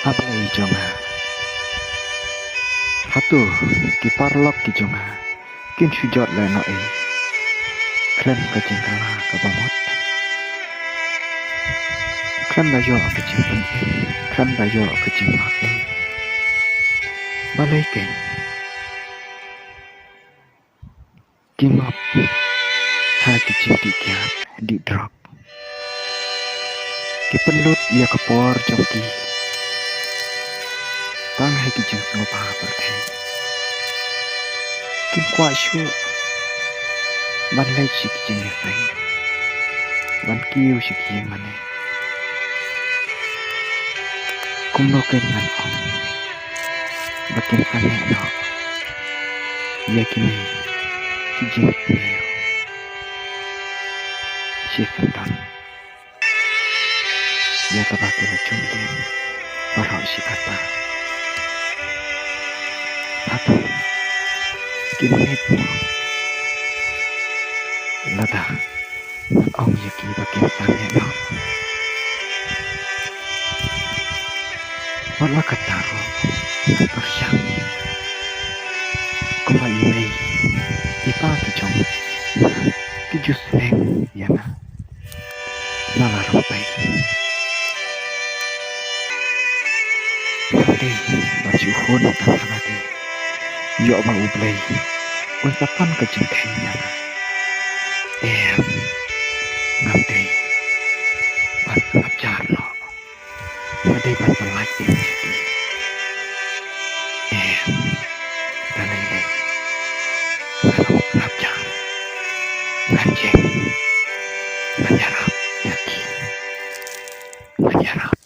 Ablay jonga. Hatu ki parlok ki jonga. Kin sujot le no e. Klan ka jingkala ka bamot. Klan ba yo ka jingpan e. Klan ba yo ka jingmak e. Balay ken. Kimap. Ha ki jingti kiat. Di drop. Ki penlut ia kapor jongki. Tang hai ki jing sangop ha berthai. Kim kwa shu. Ban lai shi ki jing sai. Ban kiu shi ki jing mane. Kum no ken man ong. Bakin kane no. Ia kini ki jing neo. Shi santan. Ia kabaki la chumlin. Barao shi kata. Satu. Kinit mo. Lada. Ong yaki bakin kane no. Wala kataro. Persyang. Kuma imei. Ipa kijong. Kijus neng. Yana. Nala rompay. Nanti. Baju hun tanah lagi. Yo ba ublay. Unsapan kajing kanya. Nanti. Ban ngapjar lo. Madai ban pelak ini. Dalai. Kalau ngapjar. Anjing. Menyerap. Yaki. Menyerap.